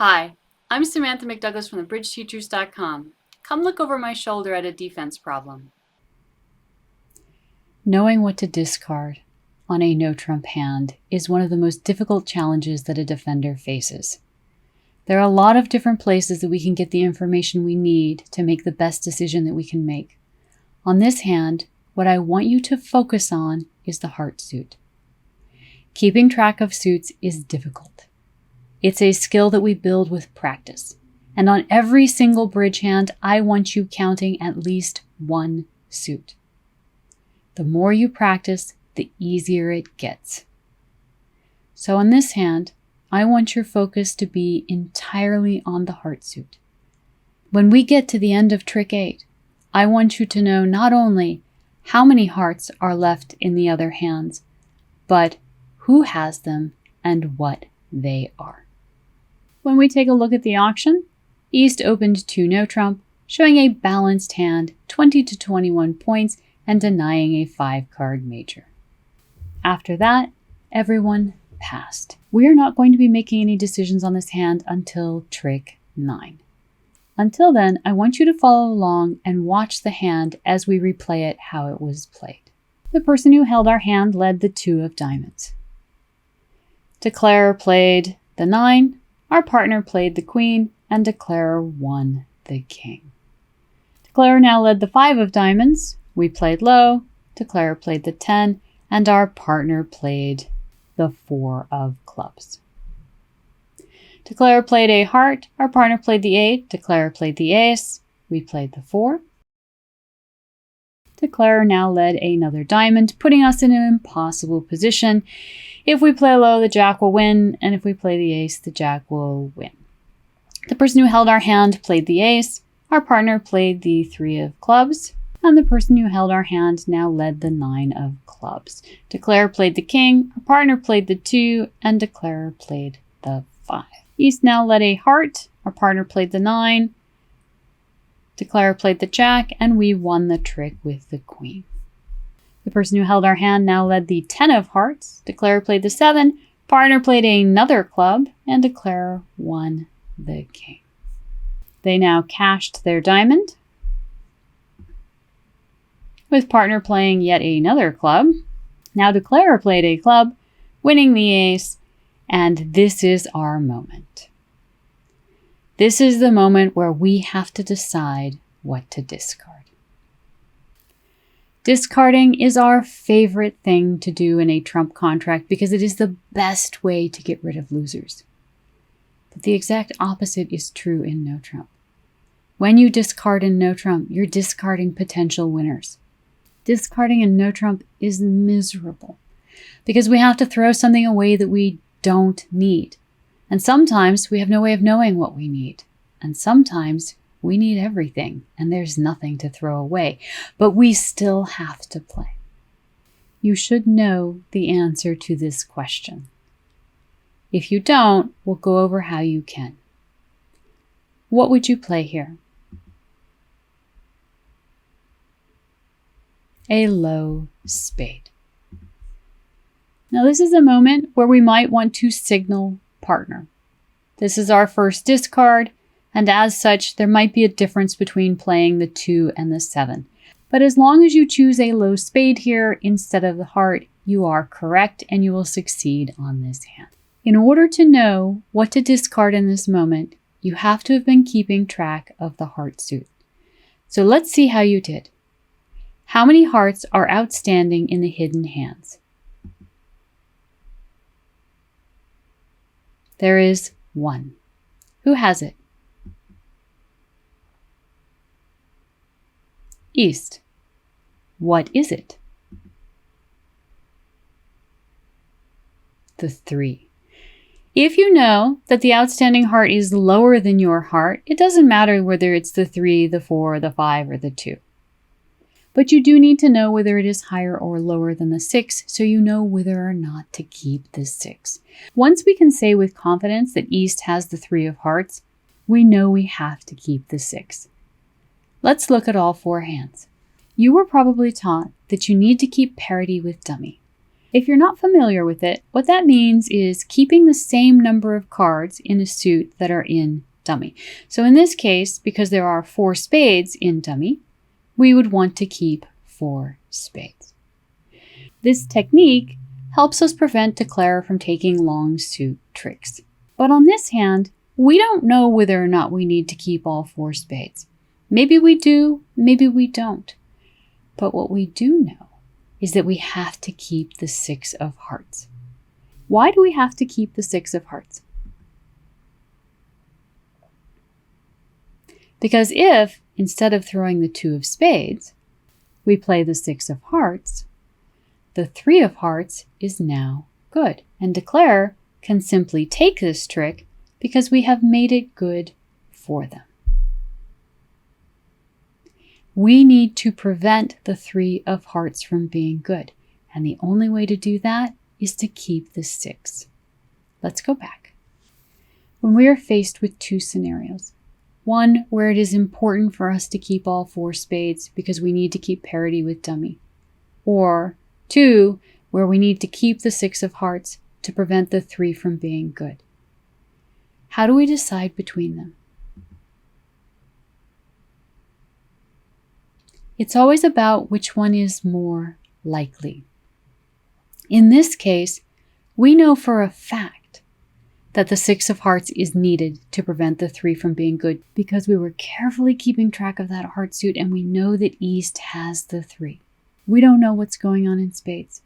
Hi, I'm Samantha McDouglas from thebridgeteachers.com. Come look over my shoulder at a defense problem. Knowing what to discard on a no-trump hand is one of the most difficult challenges that a defender faces. There are a lot of different places that we can get the information we need to make the best decision that we can make. On this hand, what I want you to focus on is the heart suit. Keeping track of suits is difficult. It's a skill that we build with practice. And on every single bridge hand, I want you counting at least one suit. The more you practice, the easier it gets. So on this hand, I want your focus to be entirely on the heart suit. When we get to the end of trick 8, I want you to know not only how many hearts are left in the other hands, but who has them and what they are. When we take a look at the auction, East opened to no trump, showing a balanced hand, 20 to 21 points, and denying a 5-card major. After that, everyone passed. We are not going to be making any decisions on this hand until trick 9. Until then, I want you to follow along and watch the hand as we replay it how it was played. The person who held our hand led the 2 of diamonds. Declarer played the 9. Our partner played the queen, and Declarer won the king. Declarer now led the 5 of diamonds. We played low, Declarer played the 10, and our partner played the 4 of clubs. Declarer played a heart. Our partner played the 8. Declarer played the ace. We played the 4. Declarer now led another diamond, putting us in an impossible position. If we play low, the jack will win, and if we play the ace, the jack will win. The person who held our hand played the ace, our partner played the 3 of clubs, and the person who held our hand now led the 9 of clubs. Declarer played the king, our partner played the 2, and Declarer played the 5. East now led a heart, our partner played the 9, Declarer played the jack, and we won the trick with the queen. The person who held our hand now led the 10 of hearts. Declarer played the 7. Partner played another club, and Declarer won the king. They now cashed their diamond, with partner playing yet another club. Now Declarer played a club, winning the ace, and this is our moment. This is the moment where we have to decide what to discard. Discarding is our favorite thing to do in a trump contract because it is the best way to get rid of losers. But the exact opposite is true in no trump. When you discard in no trump, you're discarding potential winners. Discarding in no trump is miserable because we have to throw something away that we don't need. And sometimes we have no way of knowing what we need. And sometimes we need everything, and there's nothing to throw away, but we still have to play. You should know the answer to this question. If you don't, we'll go over how you can. What would you play here? A low spade. Now this is a moment where we might want to signal partner. This is our first discard, and as such, there might be a difference between playing the 2 and the 7. But as long as you choose a low spade here instead of the heart, you are correct and you will succeed on this hand. In order to know what to discard in this moment, you have to have been keeping track of the heart suit. So let's see how you did. How many hearts are outstanding in the hidden hands? There is 1. Who has it? East. What is it? The 3. If you know that the outstanding heart is lower than your heart, it doesn't matter whether it's the 3, the 4, the 5, or the 2. But you do need to know whether it is higher or lower than the 6, so you know whether or not to keep the 6. Once we can say with confidence that East has the 3 of hearts, we know we have to keep the 6. Let's look at all 4 hands. You were probably taught that you need to keep parity with dummy. If you're not familiar with it, what that means is keeping the same number of cards in a suit that are in dummy. So in this case, because there are 4 spades in dummy, we would want to keep 4 spades. This technique helps us prevent declarer from taking long suit tricks. But on this hand, we don't know whether or not we need to keep all 4 spades. Maybe we do, maybe we don't. But what we do know is that we have to keep the 6 of hearts. Why do we have to keep the 6 of hearts? Because if, instead of throwing the 2 of spades, we play the 6 of hearts, the 3 of hearts is now good, and declarer can simply take this trick because we have made it good for them. We need to prevent the 3 of hearts from being good, and the only way to do that is to keep the 6. Let's go back. When we are faced with 2 scenarios, one where it is important for us to keep all 4 spades because we need to keep parity with dummy, or 2 where we need to keep the 6 of hearts to prevent the 3 from being good. How do we decide between them? It's always about which one is more likely. In this case, we know for a fact that the 6 of hearts is needed to prevent the 3 from being good because we were carefully keeping track of that heart suit and we know that East has the 3. We don't know what's going on in spades.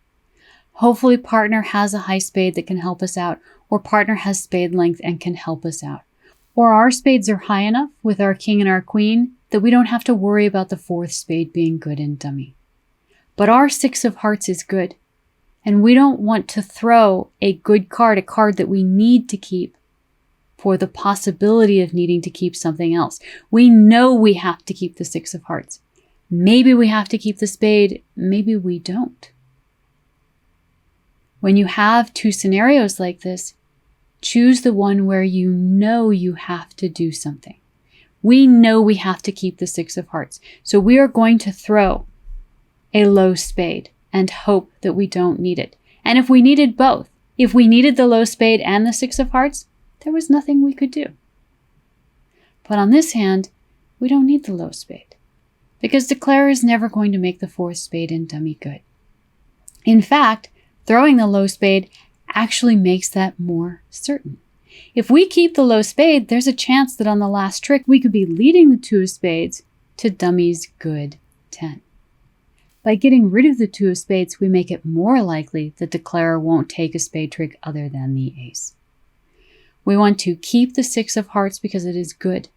Hopefully partner has a high spade that can help us out, or partner has spade length and can help us out. Or our spades are high enough with our king and our queen that we don't have to worry about the 4th spade being good in dummy. But our 6 of hearts is good, and we don't want to throw a good card, a card that we need to keep, for the possibility of needing to keep something else. We know we have to keep the 6 of hearts. Maybe we have to keep the spade, maybe we don't. When you have 2 scenarios like this, choose the one where you know you have to do something. We know we have to keep the 6 of hearts, so we are going to throw a low spade and hope that we don't need it. And if we needed both, if we needed the low spade and the 6 of hearts, there was nothing we could do. But on this hand, we don't need the low spade, because declarer is never going to make the 4th spade in dummy good. In fact, throwing the low spade actually makes that more certain. If we keep the low spade, there's a chance that on the last trick, we could be leading the 2 of spades to dummy's good 10. By getting rid of the 2 of spades, we make it more likely that declarer won't take a spade trick other than the ace. We want to keep the 6 of hearts because it is good,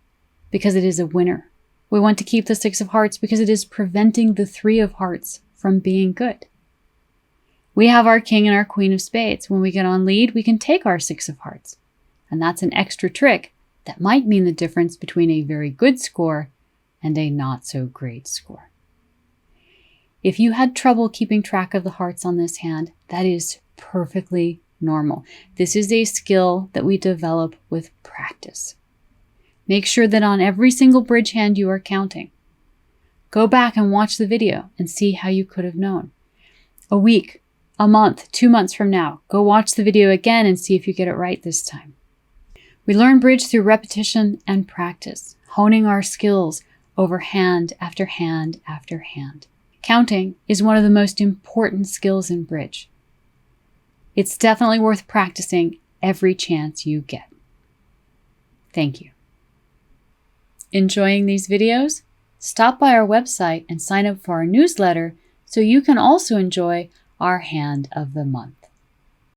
because it is a winner. We want to keep the 6 of hearts because it is preventing the 3 of hearts from being good. We have our king and our queen of spades. When we get on lead, we can take our 6 of hearts. And that's an extra trick that might mean the difference between a very good score and a not so great score. If you had trouble keeping track of the hearts on this hand, that is perfectly normal. This is a skill that we develop with practice. Make sure that on every single bridge hand you are counting. Go back and watch the video and see how you could have known. A week, a month, 2 months from now, go watch the video again and see if you get it right this time. We learn bridge through repetition and practice, honing our skills over hand after hand after hand. Counting is one of the most important skills in bridge. It's definitely worth practicing every chance you get. Thank you. Enjoying these videos? Stop by our website and sign up for our newsletter so you can also enjoy our Hand of the Month.